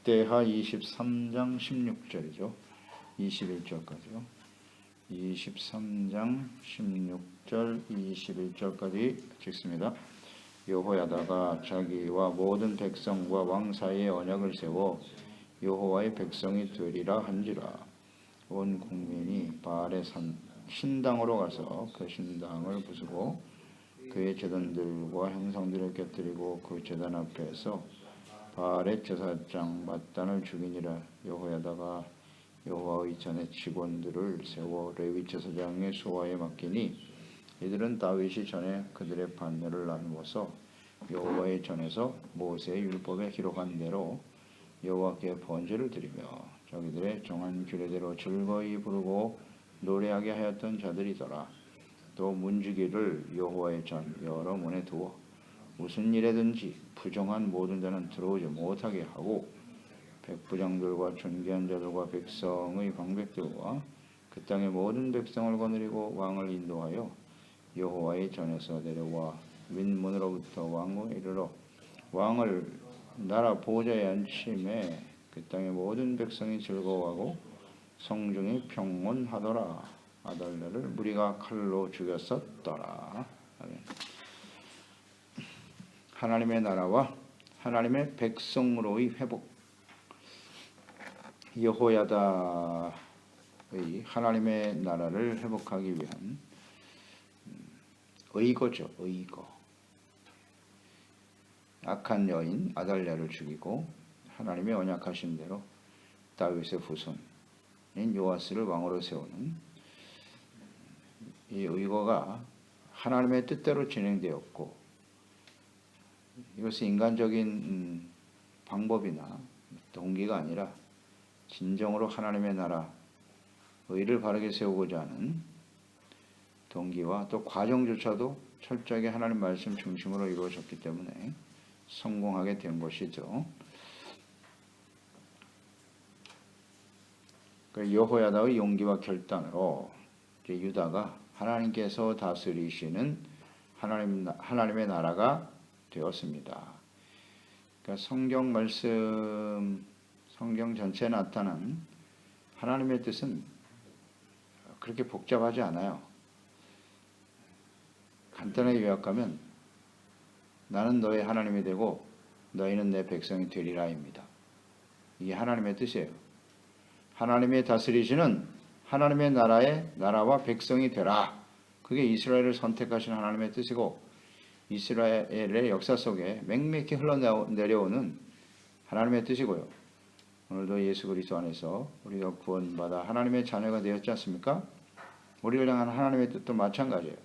역대하 23장 16절이죠. 21절까지요. 23장 16절 21절까지 읽습니다. 여호야다가 자기와 모든 백성과 왕 사이에 언약을 세워 여호와의 백성이 되리라 한지라. 온 국민이 바알의 신당으로 가서 그 신당을 부수고 그의 제단들과 형상들을 깨뜨리고 그 제단 앞에서 바알의 제사장 맏단을 죽이니라. 여호야다가 여호와의 전에 직원들을 세워 레위 제사장의 수하에 맡기니 이들은 다윗이 전에 그들의 반열을 나누어서 여호와의 전에서 모세의 율법에 기록한 대로 여호와께 번제를 드리며 자기들의 정한 규례대로 즐거이 부르고 노래하게 하였던 자들이더라. 또 문지기를 여호와의 전 여러 문에 두어 무슨 일에든지 부정한 모든 자는 들어오지 못하게 하고 백부장들과 존귀한 자들과 백성의 방백들과 그 땅의 모든 백성을 거느리고 왕을 인도하여 여호와의 전에서 내려와 윗문으로부터 왕궁에 이르러 왕을 나라 보좌에 앉힘에 그 땅의 모든 백성이 즐거워하고 성중이 평온하더라. 아달랴를 무리가 칼로 죽였었더라. 아멘. 하나님의 나라와 하나님의 백성으로의 회복. 여호야다의 하나님의 나라를 회복하기 위한 의거죠. 의거. 악한 여인 아달랴를 죽이고 하나님의 언약하신 대로 다윗의 후손인 요아스를 왕으로 세우는 이 의거가 하나님의 뜻대로 진행되었고, 이것은 인간적인 방법이나 동기가 아니라 진정으로 하나님의 나라 의를 바르게 세우고자 하는 동기와 또 과정조차도 철저하게 하나님 말씀 중심으로 이루어졌기 때문에 성공하게 된 것이죠. 여호야다의 용기와 결단으로 유다가 하나님께서 다스리시는 하나님의 나라가 되었습니다. 그러니까 성경 말씀, 성경 전체에 나타난 하나님의 뜻은 그렇게 복잡하지 않아요. 간단하게 요약하면 나는 너의 하나님이 되고 너희는 내 백성이 되리라입니다. 이게 하나님의 뜻이에요. 하나님의 다스리시는 하나님의 나라와 백성이 되라. 그게 이스라엘을 선택하신 하나님의 뜻이고 이스라엘의 역사 속에 맹맥히 흘러내려오는 하나님의 뜻이고요. 오늘도 예수 그리스도 안에서 우리가 구원받아 하나님의 자녀가 되었지 않습니까? 우리를 향한 하나님의 뜻도 마찬가지예요.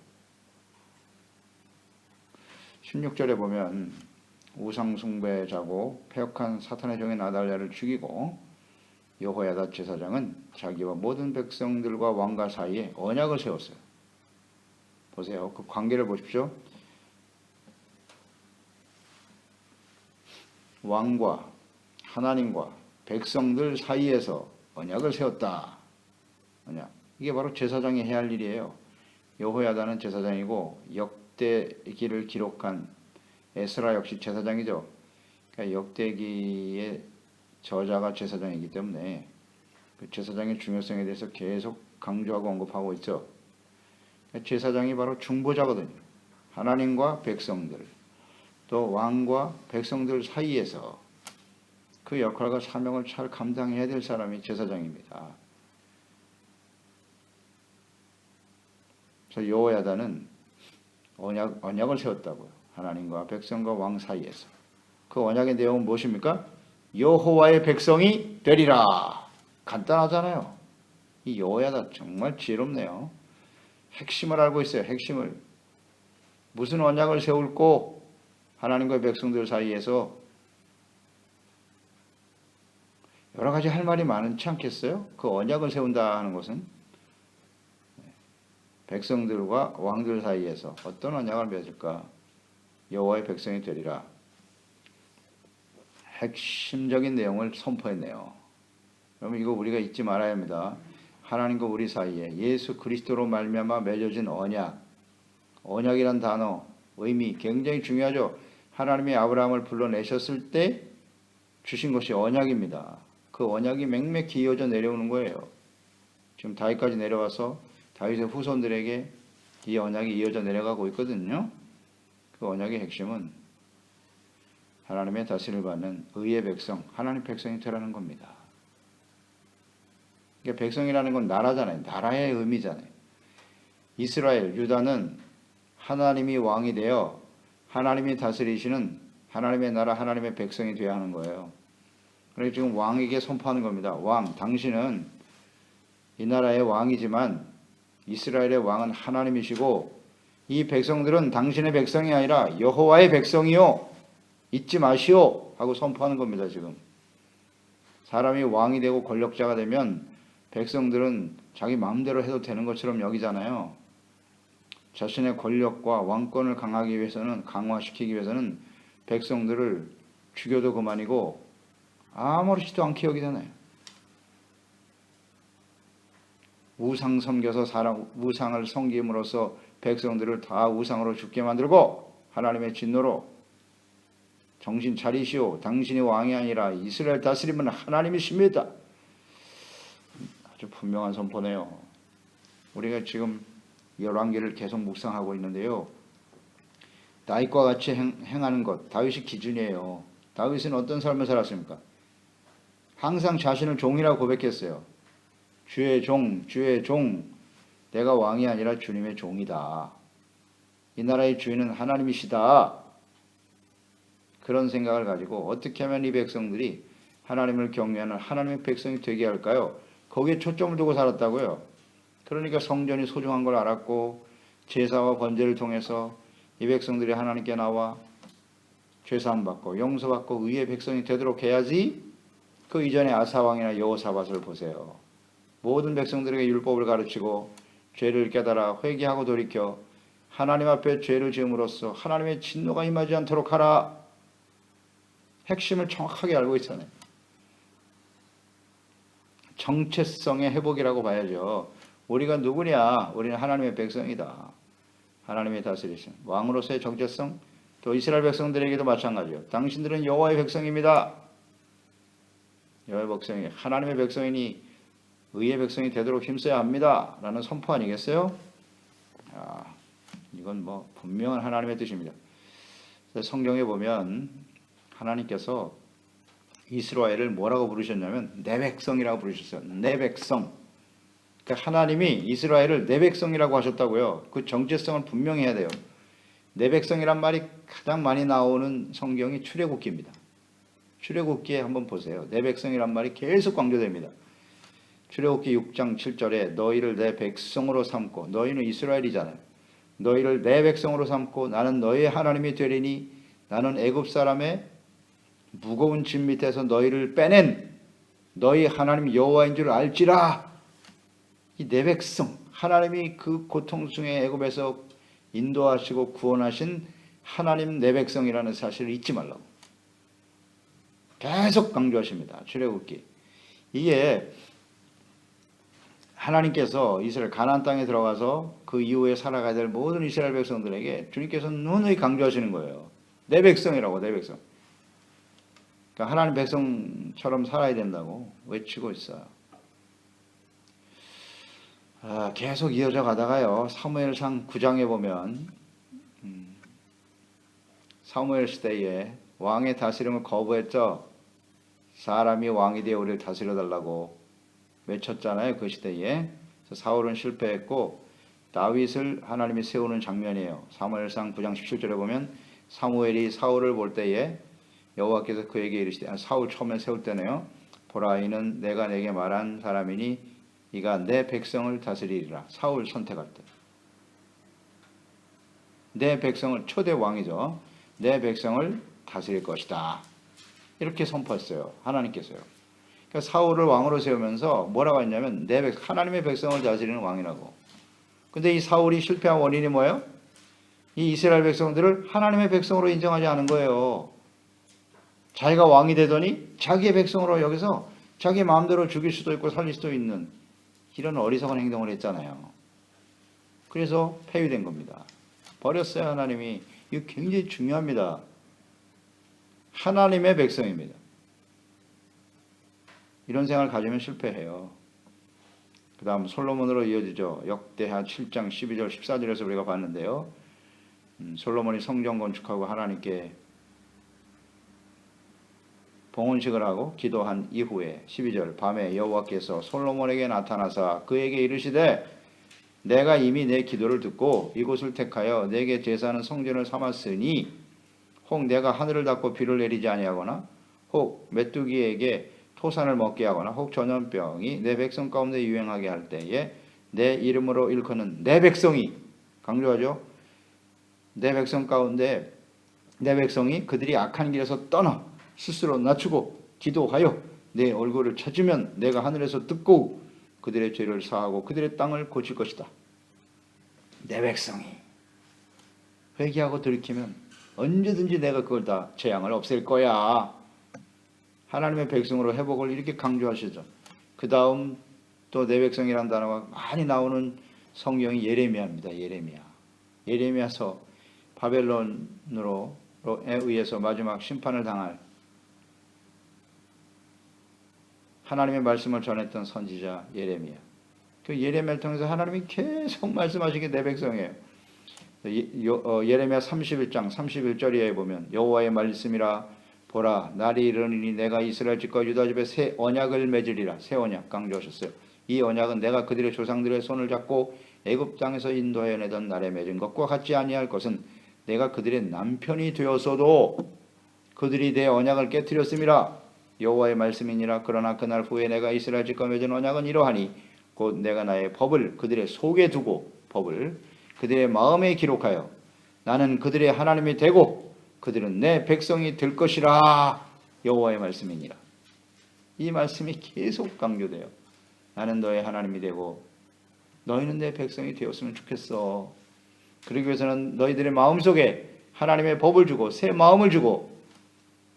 16절에 보면 우상 숭배자고 패역한 사탄의 종인 아달랴를 죽이고 여호야다 제사장은 자기와 모든 백성들과 왕과 사이에 언약을 세웠어요. 보세요. 그 관계를 보십시오. 왕과 하나님과 백성들 사이에서 언약을 세웠다. 언약. 이게 바로 제사장이 해야 할 일이에요. 여호야다는 제사장이고 역대기를 기록한 에스라 역시 제사장이죠. 그러니까 역대기의 저자가 제사장이기 때문에 그 제사장의 중요성에 대해서 계속 강조하고 언급하고 있죠. 그러니까 제사장이 바로 중보자거든요. 하나님과 백성들, 또 왕과 백성들 사이에서 그 역할과 사명을 잘 감당해야 될 사람이 제사장입니다. 그래서 여호야다는 언약을 세웠다고요. 하나님과 백성과 왕 사이에서. 그 언약의 내용은 무엇입니까? 여호와의 백성이 되리라. 간단하잖아요. 이 여호야다 정말 지혜롭네요. 핵심을 알고 있어요. 핵심을. 무슨 언약을 세울고 하나님과 백성들 사이에서 여러 가지 할 말이 많지 않겠어요? 그 언약을 세운다 하는 것은 백성들과 왕들 사이에서 어떤 언약을 맺을까? 여호와의 백성이 되리라. 핵심적인 내용을 선포했네요. 그러면 이거 우리가 잊지 말아야 합니다. 하나님과 우리 사이에 예수 그리스도로 말미암아 맺어진 언약이란 단어 의미 굉장히 중요하죠. 하나님이 아브라함을 불러내셨을 때 주신 것이 언약입니다. 그 언약이 맹맥히 이어져 내려오는 거예요. 지금 다윗까지 내려와서 다윗의 후손들에게 이 언약이 이어져 내려가고 있거든요. 그 언약의 핵심은 하나님의 다스림을 받는 의의 백성, 하나님 백성이 되라는 겁니다. 그러니까 백성이라는 건 나라잖아요. 나라의 의미잖아요. 이스라엘, 유다는 하나님이 왕이 되어 하나님이 다스리시는 하나님의 나라, 하나님의 백성이 되어야 하는 거예요. 그래서 지금 왕에게 선포하는 겁니다. 왕, 당신은 이 나라의 왕이지만 이스라엘의 왕은 하나님이시고 이 백성들은 당신의 백성이 아니라 여호와의 백성이요. 잊지 마시오 하고 선포하는 겁니다. 지금 사람이 왕이 되고 권력자가 되면 백성들은 자기 마음대로 해도 되는 것처럼 여기잖아요. 자신의 권력과 왕권을 강화시키기 위해서는 백성들을 죽여도 그만이고 아무렇지도 않게 여기잖아요. 우상 섬겨서 우상을 섬김으로써 백성들을 다 우상으로 죽게 만들고 하나님의 진노로 정신 차리시오. 당신이 왕이 아니라 이스라엘 다스림은 하나님이십니다. 아주 분명한 선포네요. 우리가 지금 열왕기를 계속 묵상하고 있는데요. 다윗과 같이 행하는 것, 다윗이 기준이에요. 다윗은 어떤 삶을 살았습니까? 항상 자신을 종이라고 고백했어요. 주의 종, 주의 종, 내가 왕이 아니라 주님의 종이다. 이 나라의 주인은 하나님이시다. 그런 생각을 가지고 어떻게 하면 이 백성들이 하나님을 경외하는 하나님의 백성이 되게 할까요? 거기에 초점을 두고 살았다고요. 그러니까 성전이 소중한 걸 알았고 제사와 번제를 통해서 이 백성들이 하나님께 나와 죄사함 받고 용서받고 의의 백성이 되도록 해야지. 그 이전에 아사왕이나 여호사밧을 보세요. 모든 백성들에게 율법을 가르치고 죄를 깨달아 회개하고 돌이켜 하나님 앞에 죄를 지음으로써 하나님의 진노가 임하지 않도록 하라. 핵심을 정확하게 알고 있잖아요. 정체성의 회복이라고 봐야죠. 우리가 누구냐? 우리는 하나님의 백성이다. 하나님의 다스리신 왕으로서의 정체성, 또 이스라엘 백성들에게도 마찬가지요. 당신들은 여호와의 백성입니다. 여호와의 백성이 하나님의 백성이니 의의 백성이 되도록 힘써야 합니다. 라는 선포 아니겠어요? 이건 뭐 분명한 하나님의 뜻입니다. 성경에 보면 하나님께서 이스라엘을 뭐라고 부르셨냐면 내 백성이라고 부르셨어요. 내 백성. 그러니까 하나님이 이스라엘을 내 백성이라고 하셨다고요. 그 정체성을 분명히 해야 돼요. 내 백성이란 말이 가장 많이 나오는 성경이 출애굽기입니다. 출애굽기에 한번 보세요. 내 백성이란 말이 계속 강조됩니다. 출애굽기 6장 7절에 너희를 내 백성으로 삼고, 너희는 이스라엘이잖아요. 너희를 내 백성으로 삼고 나는 너희의 하나님이 되리니 나는 애굽 사람의 무거운 짐 밑에서 너희를 빼낸 너희 하나님 여호와인 줄 알지라. 이 내 백성, 하나님이 그 고통 중에 애굽에서 인도하시고 구원하신 하나님 내 백성이라는 사실을 잊지 말라고 계속 강조하십니다. 출애굽기. 이게 하나님께서 이스라엘 가나안 땅에 들어가서 그 이후에 살아가야 될 모든 이스라엘 백성들에게 주님께서 누누이 강조하시는 거예요. 내 백성이라고, 내 백성. 그러니까 하나님 백성처럼 살아야 된다고 외치고 있어요. 계속 이어져 가다가요. 사무엘상 9장에 보면 사무엘 시대에 왕의 다스림을 거부했죠. 사람이 왕이 되어 우리를 다스려달라고 외쳤잖아요. 그 시대에. 사울은 실패했고 다윗을 하나님이 세우는 장면이에요. 사무엘상 9장 17절에 보면 사무엘이 사울을 볼 때에 여호와께서 그에게 이르시되, 사울 처음에 세울 때네요. 보라, 이는 내가 내게 말한 사람이니 이가 내 백성을 다스리리라. 사울 선택할 때. 내 백성을, 초대 왕이죠. 내 백성을 다스릴 것이다. 이렇게 선포했어요. 하나님께서요. 그러니까 사울을 왕으로 세우면서 뭐라고 했냐면 하나님의 백성을 다스리는 왕이라고. 근데 이 사울이 실패한 원인이 뭐예요? 이 이스라엘 백성들을 하나님의 백성으로 인정하지 않은 거예요. 자기가 왕이 되더니 자기의 백성으로 여기서 자기 마음대로 죽일 수도 있고 살릴 수도 있는 이런 어리석은 행동을 했잖아요. 그래서 폐위된 겁니다. 버렸어요, 하나님이. 이거 굉장히 중요합니다. 하나님의 백성입니다. 이런 생각을 가지면 실패해요. 그 다음 솔로몬으로 이어지죠. 역대하 7장 12절 14절에서 우리가 봤는데요. 솔로몬이 성전 건축하고 하나님께 봉헌식을 하고 기도한 이후에 12절 밤에 여호와께서 솔로몬에게 나타나사 그에게 이르시되 내가 이미 내 기도를 듣고 이곳을 택하여 내게 제사하는 성전을 삼았으니 혹 내가 하늘을 닫고 비를 내리지 아니하거나 혹 메뚜기에게 토산을 먹게 하거나 혹 전염병이 내 백성 가운데 유행하게 할 때에 내 이름으로 일컫는 내 백성이, 강조하죠, 내 백성 가운데 내 백성이 그들이 악한 길에서 떠나 스스로 낮추고 기도하여 내 얼굴을 찾으면 내가 하늘에서 듣고 그들의 죄를 사하고 그들의 땅을 고칠 것이다. 내 백성이 회개하고 돌이키면 언제든지 내가 그걸 다 재앙을 없앨 거야. 하나님의 백성으로 회복을 이렇게 강조하시죠. 그 다음 또 내 백성이라는 단어가 많이 나오는 성경이 예레미야입니다. 예레미야서 바벨론으로에 의해서 마지막 심판을 당할 하나님의 말씀을 전했던 선지자 예레미야. 그 예레미야를 통해서 하나님이 계속 말씀하시게 내 백성이에요. 예레미야 31장 31절에 보면 여호와의 말씀이라 보라 날이 이르니 내가 이스라엘 집과 유다 집에 새 언약을 맺으리라. 새 언약 강조하셨어요. 이 언약은 내가 그들의 조상들의 손을 잡고 애굽 땅에서 인도하여 내던 날에 맺은 것과 같지 아니할 것은 내가 그들의 남편이 되었어도 그들이 내 언약을 깨뜨렸음이라. 여호와의 말씀이니라. 그러나 그날 후에 내가 이스라엘 집과 맺은 언약은 이러하니 곧 내가 나의 법을 그들의 속에 두고 법을 그들의 마음에 기록하여 나는 그들의 하나님이 되고 그들은 내 백성이 될 것이라. 여호와의 말씀이니라. 이 말씀이 계속 강조돼요. 나는 너의 하나님이 되고 너희는 내 백성이 되었으면 좋겠어. 그러기 위해서는 너희들의 마음속에 하나님의 법을 주고 새 마음을 주고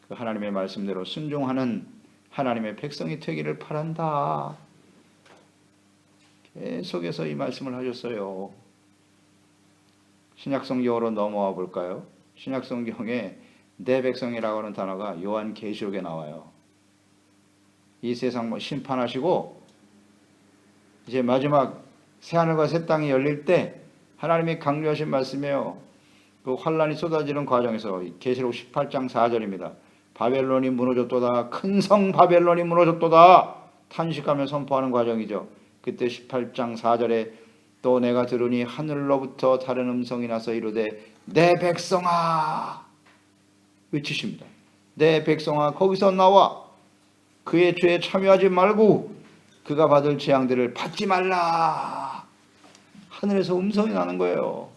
그 하나님의 말씀대로 순종하는 하나님의 백성이 되기를 바란다. 계속해서 이 말씀을 하셨어요. 신약성경으로 넘어와 볼까요? 신약성경에 내 백성이라고 하는 단어가 요한계시록에 나와요. 이 세상 심판하시고 이제 마지막 새하늘과 새 땅이 열릴 때 하나님이 강조하신 말씀이에요. 그 환란이 쏟아지는 과정에서 계시록 18장 4절입니다. 바벨론이 무너졌도다. 큰 성 바벨론이 무너졌도다. 탄식하며 선포하는 과정이죠. 그때 18장 4절에 또 내가 들으니 하늘로부터 다른 음성이 나서 이르되 내 백성아 외치십니다. 내 백성아 거기서 나와 그의 죄에 참여하지 말고 그가 받을 재앙들을 받지 말라. 하늘에서 음성이 나는 거예요.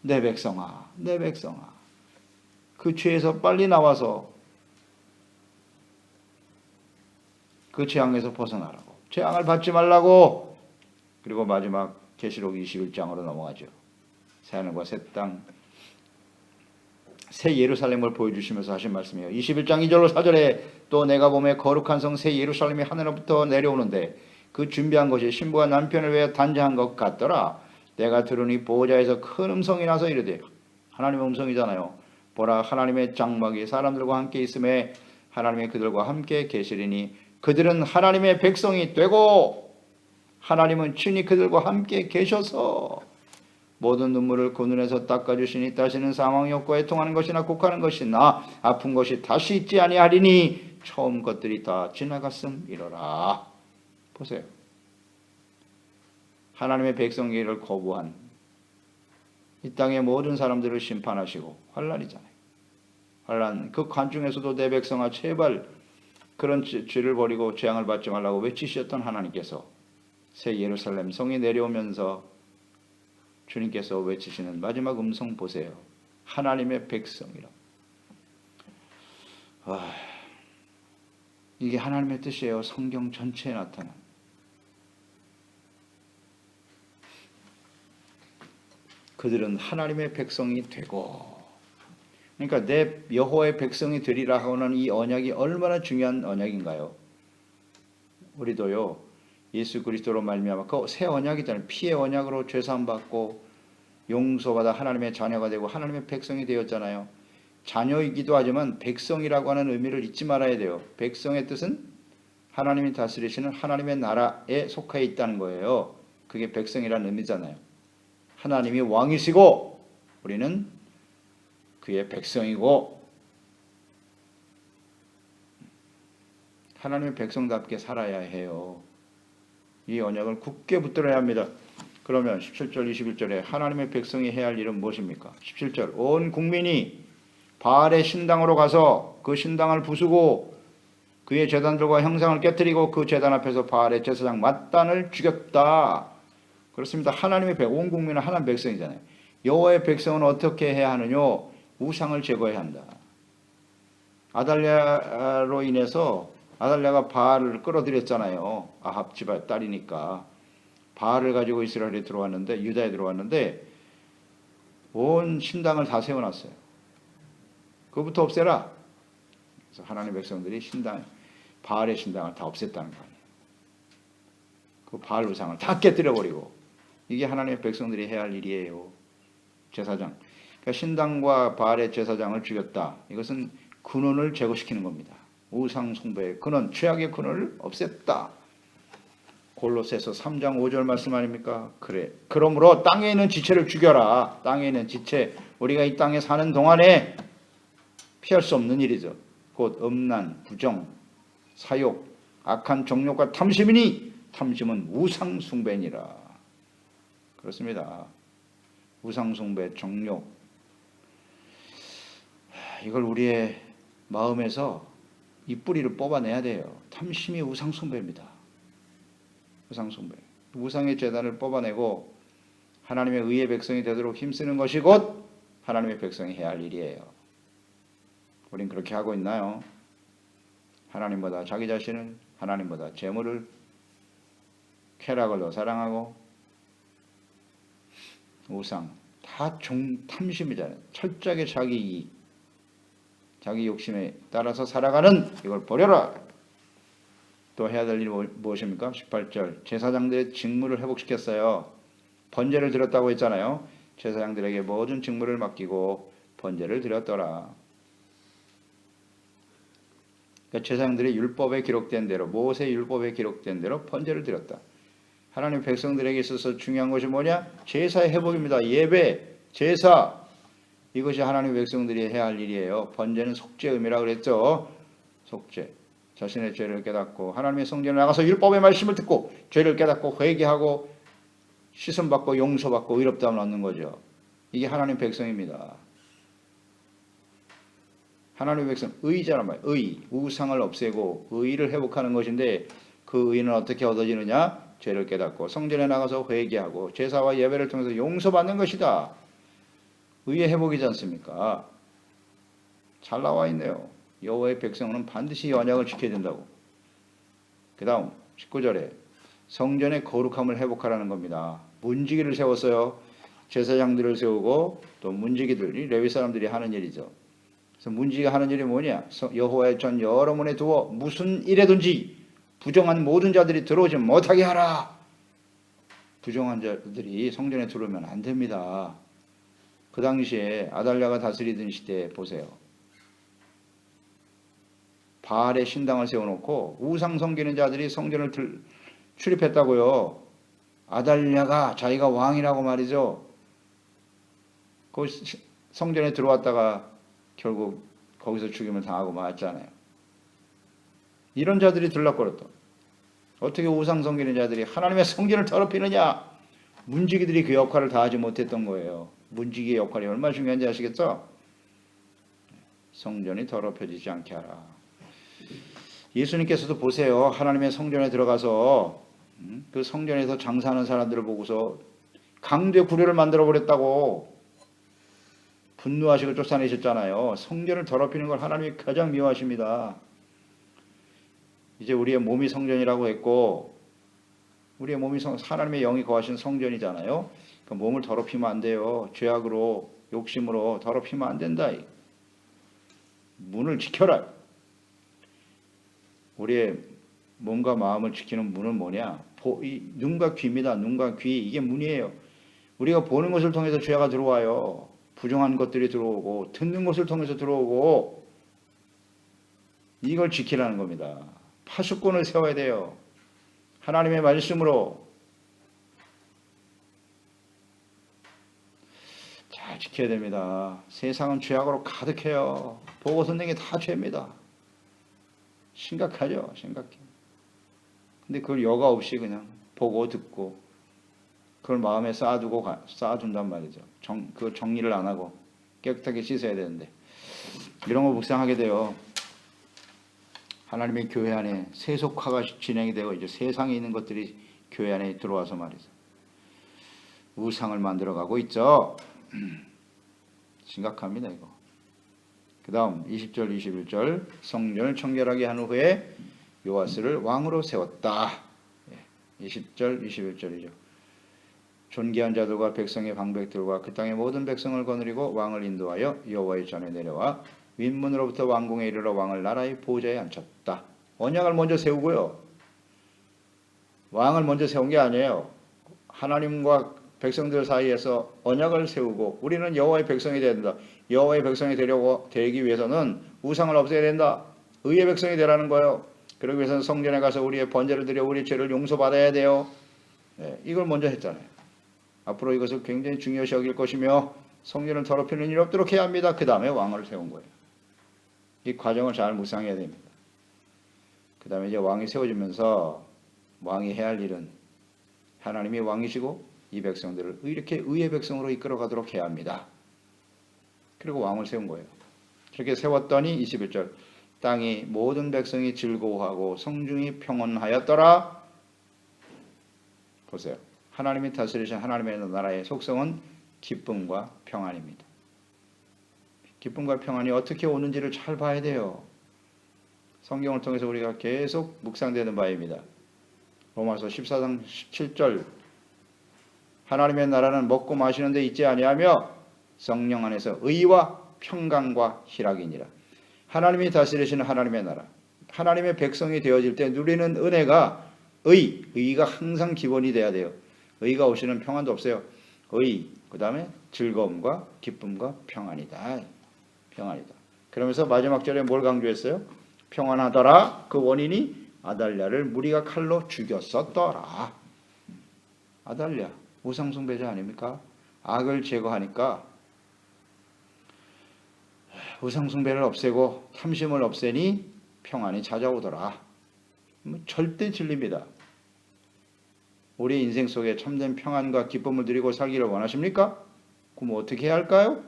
내 백성아, 내 백성아, 그 죄에서 빨리 나와서 그 재앙에서 벗어나라고, 재앙을 받지 말라고. 그리고 마지막 계시록 21장으로 넘어가죠. 새하늘과 새 땅, 새 예루살렘을 보여주시면서 하신 말씀이에요. 21장 2절로 4절에 또 내가 보매 거룩한 성 새 예루살렘이 하늘로부터 내려오는데 그 준비한 것이 신부가 남편을 위해 단장한 것 같더라. 내가 들으니 보호자에서 큰 음성이 나서 이르되, 하나님의 음성이잖아요. 보라 하나님의 장막이 사람들과 함께 있음에 하나님의 그들과 함께 계시리니 그들은 하나님의 백성이 되고 하나님은 친히 그들과 함께 계셔서 모든 눈물을 그 눈에서 닦아주시니 다시는 사망이 없고 애통하는 것이나 곡하는 것이나 아픈 것이 다시 있지 아니하리니 처음 것들이 다 지나갔음이로라. 보세요. 하나님의 백성기를 거부한 이 땅의 모든 사람들을 심판하시고 환란이잖아요. 환란, 그 관중에서도 내 백성아 제발 그런 죄를 버리고 재앙을 받지 말라고 외치셨던 하나님께서 새 예루살렘 성이 내려오면서 주님께서 외치시는 마지막 음성 보세요. 하나님의 백성이라. 이게 하나님의 뜻이에요. 성경 전체에 나타난. 그들은 하나님의 백성이 되고, 그러니까 내 여호와의 백성이 되리라 하는 이 언약이 얼마나 중요한 언약인가요? 우리도요 예수 그리스도로 말미암아 그 새 언약이잖아요. 피의 언약으로 죄사함 받고 용서받아 하나님의 자녀가 되고 하나님의 백성이 되었잖아요. 자녀이기도 하지만 백성이라고 하는 의미를 잊지 말아야 돼요. 백성의 뜻은 하나님이 다스리시는 하나님의 나라에 속해 있다는 거예요. 그게 백성이라는 의미잖아요. 하나님이 왕이시고 우리는 그의 백성이고 하나님의 백성답게 살아야 해요. 이 언약을 굳게 붙들어야 합니다. 그러면 17절 21절에 하나님의 백성이 해야 할 일은 무엇입니까? 17절 온 국민이 바알의 신당으로 가서 그 신당을 부수고 그의 제단들과 형상을 깨뜨리고 그 제단 앞에서 바알의 제사장 맏단을 죽였다. 그렇습니다. 하나님의 온 국민은 하나님 백성이잖아요. 여호와의 백성은 어떻게 해야 하느냐? 우상을 제거해야 한다. 아달랴로 인해서 아달랴가 바알을 끌어들였잖아요. 아합 집의 딸이니까. 바알을 가지고 이스라엘에 들어왔는데 유다에 들어왔는데 온 신당을 다 세워놨어요. 그거부터 없애라. 그래서 하나님의 백성들이 바알의 신당을 다 없앴다는 거 아니에요. 그 바알 우상을 다 깨뜨려버리고 이게 하나님의 백성들이 해야 할 일이에요. 제사장. 그러니까 신당과 바알의 제사장을 죽였다. 이것은 근원을 제거시키는 겁니다. 우상 숭배의 근원, 죄악의 근원을 없앴다. 골로새서 3장 5절 말씀 아닙니까? 그래. 그러므로 땅에 있는 지체를 죽여라. 땅에 있는 지체. 우리가 이 땅에 사는 동안에 피할 수 없는 일이죠. 곧 음란, 부정, 사욕, 악한 정욕과 탐심이니 탐심은 우상 숭배니라. 그렇습니다. 우상 숭배, 정욕. 이걸 우리의 마음에서 이 뿌리를 뽑아내야 돼요. 탐심이 우상 숭배입니다. 우상 숭배. 우상의 제단을 뽑아내고 하나님의 의의 백성이 되도록 힘쓰는 것이 곧 하나님의 백성이 해야 할 일이에요. 우린 그렇게 하고 있나요? 하나님보다 자기 자신을, 하나님보다 재물을, 쾌락을 더 사랑하고 우상, 다 탐심이잖아요. 철저하게 자기 이익, 자기 욕심에 따라서 살아가는 이걸 버려라. 또 해야 될 일이 무엇입니까? 18절 제사장들의 직무를 회복시켰어요. 번제를 드렸다고 했잖아요. 제사장들에게 모든 직무를 맡기고 번제를 드렸더라. 그러니까 제사장들의 율법에 기록된 대로 모세 율법에 기록된 대로 번제를 드렸다. 하나님 백성들에게 있어서 중요한 것이 뭐냐? 제사의 회복입니다. 예배, 제사. 이것이 하나님 백성들이 해야 할 일이에요. 번제는 속죄 의미라고 그랬죠. 속죄. 자신의 죄를 깨닫고 하나님의 성전에 나가서 율법의 말씀을 듣고 죄를 깨닫고 회개하고 씻음받고 용서받고 의롭다함을 얻는 거죠. 이게 하나님 백성입니다. 하나님의 백성, 의자란 말이에요. 의, 우상을 없애고 의를 회복하는 것인데 그 의는 어떻게 얻어지느냐? 죄를 깨닫고 성전에 나가서 회개하고 제사와 예배를 통해서 용서받는 것이다. 의의 회복이지 않습니까? 잘 나와 있네요. 여호와의 백성은 반드시 언약을 지켜야 된다고. 그 다음 19절에 성전의 거룩함을 회복하라는 겁니다. 문지기를 세웠어요. 제사장들을 세우고 또 문지기들이 레위 사람들이 하는 일이죠. 그래서 문지기가 하는 일이 뭐냐? 여호와의 전 여러 문에 두어 무슨 일에든지 부정한 모든 자들이 들어오지 못하게 하라. 부정한 자들이 성전에 들어오면 안 됩니다. 그 당시에 아달랴가 다스리던 시대에 보세요. 바알의 신당을 세워놓고 우상 섬기는 자들이 성전을 출입했다고요. 아달랴가 자기가 왕이라고 말이죠. 그 성전에 들어왔다가 결국 거기서 죽임을 당하고 말았잖아요. 이런 자들이 들락거렸다. 어떻게 우상 섬기는 자들이 하나님의 성전을 더럽히느냐? 문지기들이 그 역할을 다하지 못했던 거예요. 문지기의 역할이 얼마나 중요한지 아시겠죠? 성전이 더럽혀지지 않게 하라. 예수님께서도 보세요. 하나님의 성전에 들어가서 그 성전에서 장사하는 사람들을 보고서 강제 구류를 만들어 버렸다고 분노하시고 쫓아내셨잖아요. 성전을 더럽히는 걸 하나님이 가장 미워하십니다. 이제 우리의 몸이 성전이라고 했고 우리의 몸이 하나님의 영이 거하신 성전이잖아요. 그 몸을 더럽히면 안 돼요. 죄악으로 욕심으로 더럽히면 안 된다. 문을 지켜라. 우리의 몸과 마음을 지키는 문은 뭐냐? 눈과 귀입니다. 눈과 귀. 이게 문이에요. 우리가 보는 것을 통해서 죄가 들어와요. 부정한 것들이 들어오고 듣는 것을 통해서 들어오고 이걸 지키라는 겁니다. 하수꾼을 세워야 돼요. 하나님의 말씀으로 잘 지켜야 됩니다. 세상은 죄악으로 가득해요. 보고 듣는 게 다 죄입니다. 심각하죠. 심각해. 근데 그걸 여과 없이 그냥 보고 듣고 그걸 마음에 쌓아둔단 말이죠. 그 정리를 안 하고 깨끗하게 씻어야 되는데 이런 거 묵상하게 돼요. 하나님의 교회 안에 세속화가 진행이 되고 이제 세상에 있는 것들이 교회 안에 들어와서 말이죠. 우상을 만들어가고 있죠. 심각합니다 이거. 그 다음 20절 21절 성전을 청결하게 한 후에 요아스를 왕으로 세웠다. 20절 21절이죠. 존귀한 자들과 백성의 방백들과 그 땅의 모든 백성을 거느리고 왕을 인도하여 여호와의 전에 내려와 윗문으로부터 왕궁에 이르러 왕을 나라의 보좌에 앉혔다. 언약을 먼저 세우고요. 왕을 먼저 세운 게 아니에요. 하나님과 백성들 사이에서 언약을 세우고 우리는 여호와의 백성이 되어야 된다. 여호와의 백성이 되기 위해서는 우상을 없애야 된다. 의의 백성이 되라는 거예요. 그러기 위해서는 성전에 가서 우리의 번제를 드려 우리 죄를 용서받아야 돼요. 이걸 먼저 했잖아요. 앞으로 이것을 굉장히 중요시 여길 것이며 성전을 더럽히는 일 없도록 해야 합니다. 그 다음에 왕을 세운 거예요. 이 과정을 잘 묵상해야 됩니다. 그 다음에 이제 왕이 세워지면서 왕이 해야 할 일은 하나님이 왕이시고 이 백성들을 이렇게 의의 백성으로 이끌어 가도록 해야 합니다. 그리고 왕을 세운 거예요. 그렇게 세웠더니 21절 땅이 모든 백성이 즐거워하고 성중이 평온하였더라. 보세요. 하나님이 다스리신 하나님의 나라의 속성은 기쁨과 평안입니다. 기쁨과 평안이 어떻게 오는지를 잘 봐야 돼요. 성경을 통해서 우리가 계속 묵상되는 바입니다. 로마서 14장 17절 하나님의 나라는 먹고 마시는 데 있지 아니하며 성령 안에서 의와 평강과 희락이니라. 하나님이 다스리시는 하나님의 나라, 하나님의 백성이 되어질 때 누리는 은혜가 의가 항상 기본이 돼야 돼요. 의가 없이는 평안도 없어요. 그 다음에 즐거움과 기쁨과 평안이다. 평안이다. 그러면서 마지막 절에 뭘 강조했어요? 평안하더라. 그 원인이 아달랴를 무리가 칼로 죽였었더라. 아달랴 우상숭배자 아닙니까? 악을 제거하니까 우상숭배를 없애고 탐심을 없애니 평안이 찾아오더라. 절대 진리입니다. 우리 인생 속에 참된 평안과 기쁨을 누리고 살기를 원하십니까? 그럼 어떻게 해야 할까요?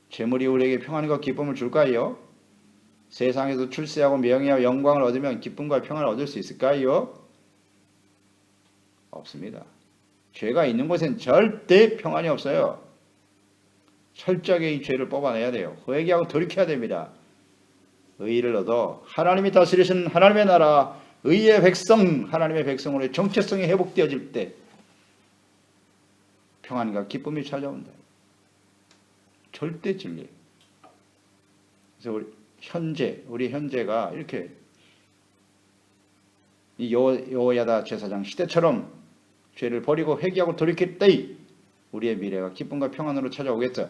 재물이 우리에게 평안과 기쁨을 줄까요? 세상에서 출세하고 명예와 영광을 얻으면 기쁨과 평안을 얻을 수 있을까요? 없습니다. 죄가 있는 곳엔 절대 평안이 없어요. 철저하게 이 죄를 뽑아내야 돼요. 회개하고 돌이켜야 됩니다. 의를 얻어 하나님이 다스리시는 하나님의 나라, 의의 백성, 하나님의 백성으로의 정체성이 회복되어질 때 평안과 기쁨이 찾아온다. 절대 진리. 그래서 우리 현재가 이렇게 이 여호야다 제사장 시대처럼 죄를 버리고 회개하고 돌이킬 때 우리의 미래가 기쁨과 평안으로 찾아오겠죠.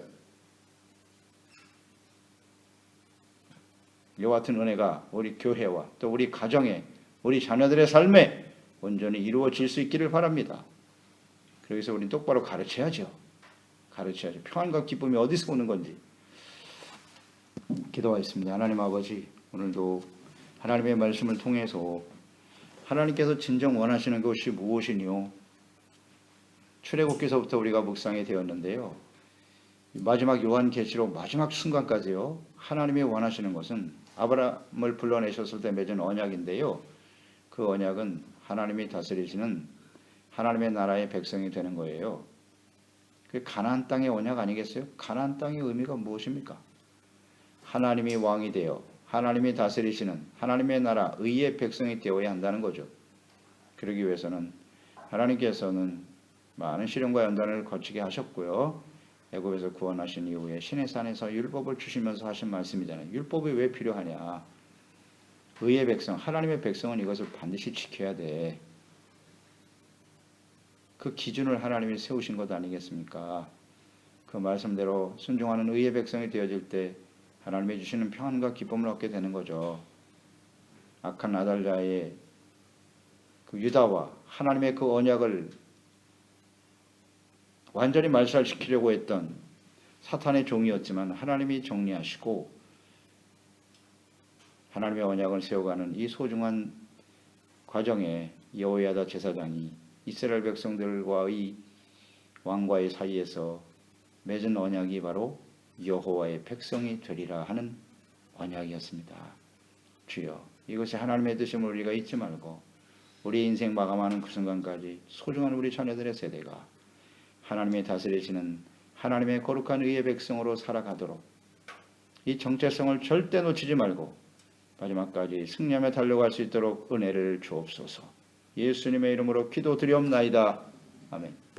이와 같은 은혜가 우리 교회와 또 우리 가정에 우리 자녀들의 삶에 온전히 이루어질 수 있기를 바랍니다. 그래서 우리는 똑바로 가르쳐야죠. 평안과 기쁨이 어디서 오는 건지 기도하겠습니다. 하나님 아버지, 오늘도 하나님의 말씀을 통해서 하나님께서 진정 원하시는 것이 무엇이뇨? 출애굽기서부터 우리가 묵상이 되었는데요. 마지막 요한계시록 마지막 순간까지요. 하나님이 원하시는 것은 아브라함을 불러내셨을 때 맺은 언약인데요. 그 언약은 하나님이 다스리시는 하나님의 나라의 백성이 되는 거예요. 그 가나안 땅의 언약 아니겠어요? 가나안 땅의 의미가 무엇입니까? 하나님이 왕이 되어 하나님이 다스리시는 하나님의 나라 의의 백성이 되어야 한다는 거죠. 그러기 위해서는 하나님께서는 많은 시련과 연단을 거치게 하셨고요. 애굽에서 구원하신 이후에 시내산에서 율법을 주시면서 하신 말씀이잖아요. 율법이 왜 필요하냐? 의의 백성, 하나님의 백성은 이것을 반드시 지켜야 돼. 그 기준을 하나님이 세우신 것 아니겠습니까? 그 말씀대로 순종하는 의의 백성이 되어질 때 하나님이 주시는 평안과 기쁨을 얻게 되는 거죠. 악한 아달랴의 그 유다와 하나님의 그 언약을 완전히 말살시키려고 했던 사탄의 종이었지만 하나님이 정리하시고 하나님의 언약을 세워가는 이 소중한 과정에 여호야다 제사장이 이스라엘 백성들과의 왕과의 사이에서 맺은 언약이 바로 여호와의 백성이 되리라 하는 언약이었습니다. 주여, 이것이 하나님의 뜻임을 우리가 잊지 말고 우리 인생 마감하는 그 순간까지 소중한 우리 자녀들의 세대가 하나님의 다스리시는 하나님의 거룩한 의의 백성으로 살아가도록 이 정체성을 절대 놓치지 말고 마지막까지 승리하며 달려갈 수 있도록 은혜를 주옵소서. 예수님의 이름으로 기도드리옵나이다. 아멘.